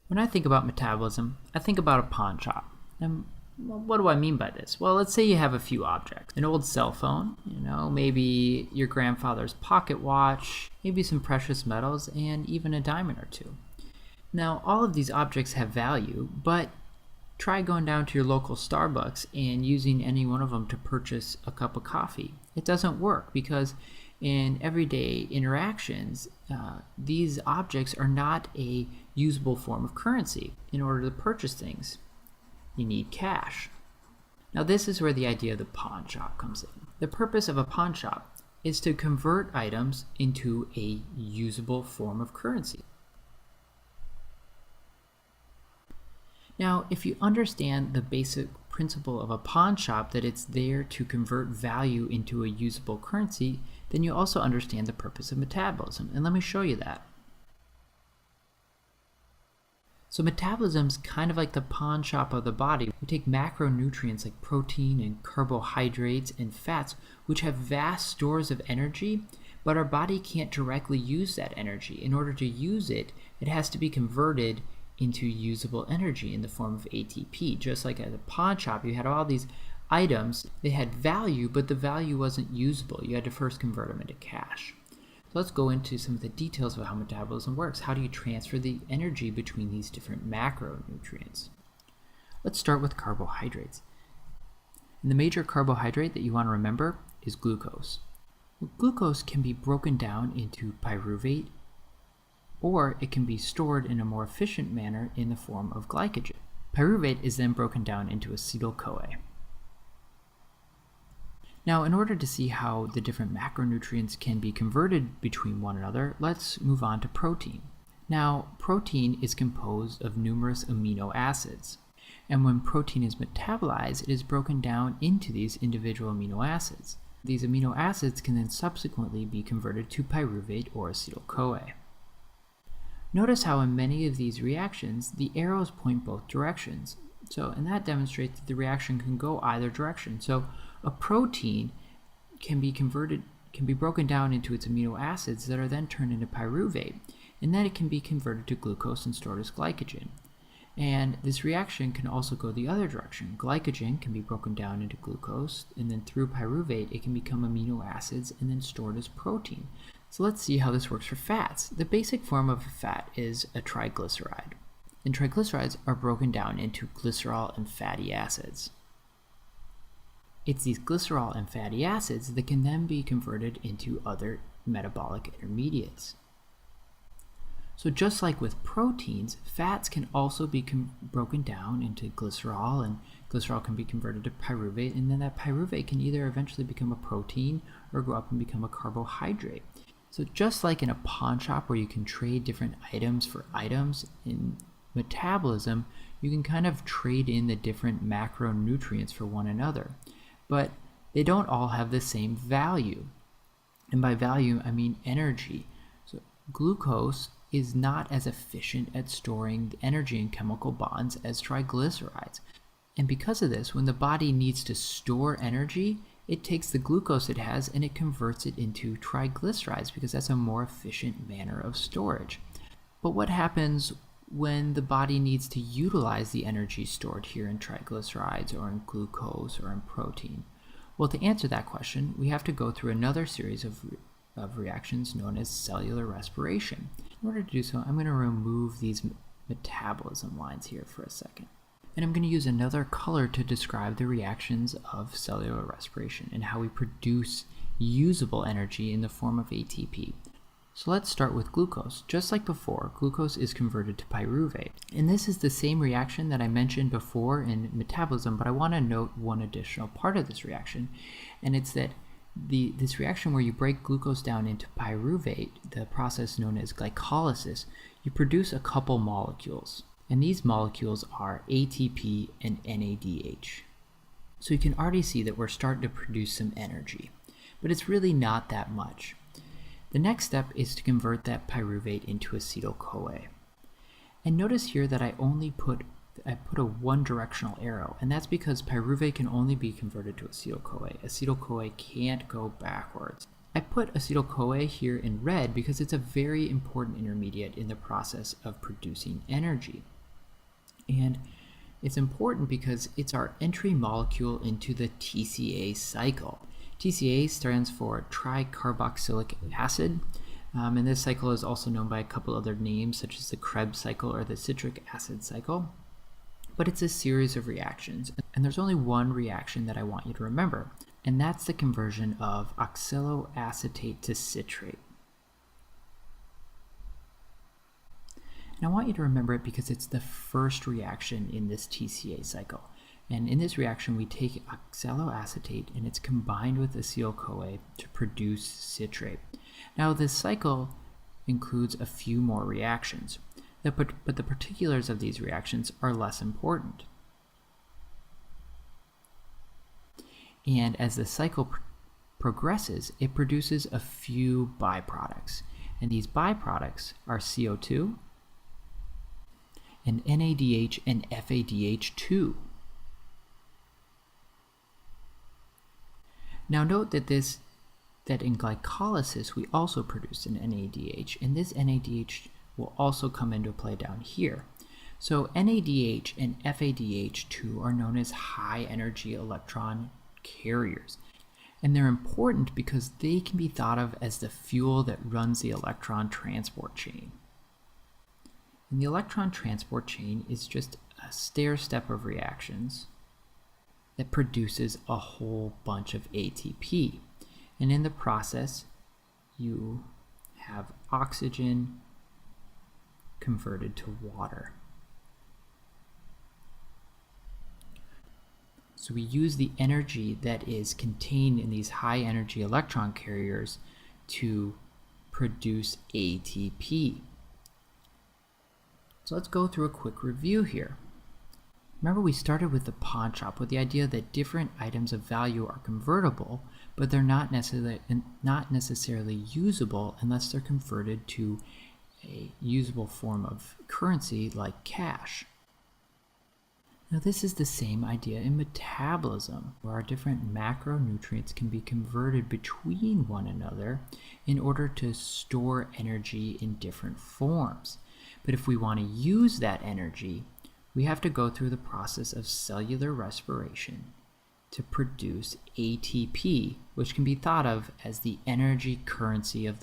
When I think about metabolism, I think about a pawn shop. And what do I mean by this? Well, let's say you have a few objects. An old cell phone, maybe your grandfather's pocket watch, maybe some precious metals, and even a diamond or two. Now, all of these objects have value, but try going down to your local Starbucks and using any one of them to purchase a cup of coffee. It doesn't work because in everyday interactions, these objects are not a usable form of currency. In order to purchase things, you need cash. Now this is where the idea of the pawn shop comes in. The purpose of a pawn shop is to convert items into a usable form of currency. Now, if you understand the basic principle of a pawn shop, that it's there to convert value into a usable currency, then you also understand the purpose of metabolism. And let me show you that. So metabolism is kind of like the pawn shop of the body. We take macronutrients like protein and carbohydrates and fats, which have vast stores of energy, but our body can't directly use that energy. In order to use it, it has to be converted into usable energy in the form of ATP. Just like at a pawn shop, you had all these items, they had value, but the value wasn't usable. You had to first convert them into cash. So let's go into some of the details of how metabolism works. How do you transfer the energy between these different macronutrients? Let's start with carbohydrates. And the major carbohydrate that you want to remember is glucose. Well, glucose can be broken down into pyruvate, or it can be stored in a more efficient manner in the form of glycogen. Pyruvate is then broken down into acetyl-CoA. Now, in order to see how the different macronutrients can be converted between one another, let's move on to protein. Now, protein is composed of numerous amino acids, and when protein is metabolized, it is broken down into these individual amino acids. These amino acids can then subsequently be converted to pyruvate or acetyl-CoA. Notice how in many of these reactions, the arrows point both directions. And that demonstrates that the reaction can go either direction. So a protein can be broken down into its amino acids that are then turned into pyruvate, and then it can be converted to glucose and stored as glycogen. And this reaction can also go the other direction. Glycogen can be broken down into glucose, and then through pyruvate, it can become amino acids and then stored as protein. So let's see how this works for fats. The basic form of a fat is a triglyceride. And triglycerides are broken down into glycerol and fatty acids. It's these glycerol and fatty acids that can then be converted into other metabolic intermediates. So just like with proteins, fats can also be broken down into glycerol, and glycerol can be converted to pyruvate, and then that pyruvate can either eventually become a protein or go up and become a carbohydrate. So just like in a pawn shop where you can trade different items for items, in metabolism, you can kind of trade in the different macronutrients for one another. But they don't all have the same value. And by value, I mean energy. So glucose is not as efficient at storing the energy in chemical bonds as triglycerides. And because of this, when the body needs to store energy, it takes the glucose it has and it converts it into triglycerides because that's a more efficient manner of storage. But what happens when the body needs to utilize the energy stored here in triglycerides or in glucose or in protein? Well, to answer that question, we have to go through another series of reactions known as cellular respiration. In order to do so, I'm going to remove these metabolism lines here for a second. And I'm going to use another color to describe the reactions of cellular respiration and how we produce usable energy in the form of ATP. So let's start with glucose. Just like before, glucose is converted to pyruvate. And this is the same reaction that I mentioned before in metabolism, but I want to note one additional part of this reaction, and it's that this reaction where you break glucose down into pyruvate, the process known as glycolysis, you produce a couple molecules. And these molecules are ATP and NADH. So you can already see that we're starting to produce some energy, but it's really not that much. The next step is to convert that pyruvate into acetyl-CoA. And notice here that I put a one-directional arrow, and that's because pyruvate can only be converted to acetyl-CoA. Acetyl-CoA can't go backwards. I put acetyl-CoA here in red because it's a very important intermediate in the process of producing energy. And it's important because it's our entry molecule into the TCA cycle. TCA stands for tricarboxylic acid, and this cycle is also known by a couple other names such as the Krebs cycle or the citric acid cycle. But it's a series of reactions, and there's only one reaction that I want you to remember, and that's the conversion of oxaloacetate to citrate. And I want you to remember it because it's the first reaction in this TCA cycle. And in this reaction, we take oxaloacetate and it's combined with acetyl-CoA to produce citrate. Now, this cycle includes a few more reactions, but the particulars of these reactions are less important. And as the cycle progresses, it produces a few byproducts. And these byproducts are CO2, and NADH and FADH2. Now note that in glycolysis we also produce an NADH, and this NADH will also come into play down here. So NADH and FADH2 are known as high energy electron carriers, and they're important because they can be thought of as the fuel that runs the electron transport chain. And the electron transport chain is just a stair-step of reactions that produces a whole bunch of ATP. And in the process, you have oxygen converted to water. So we use the energy that is contained in these high energy electron carriers to produce ATP. So let's go through a quick review here. Remember, we started with the pawn shop with the idea that different items of value are convertible, but they're not necessarily usable unless they're converted to a usable form of currency like cash. Now, this is the same idea in metabolism, where our different macronutrients can be converted between one another in order to store energy in different forms. But if we want to use that energy, we have to go through the process of cellular respiration to produce ATP, which can be thought of as the energy currency of the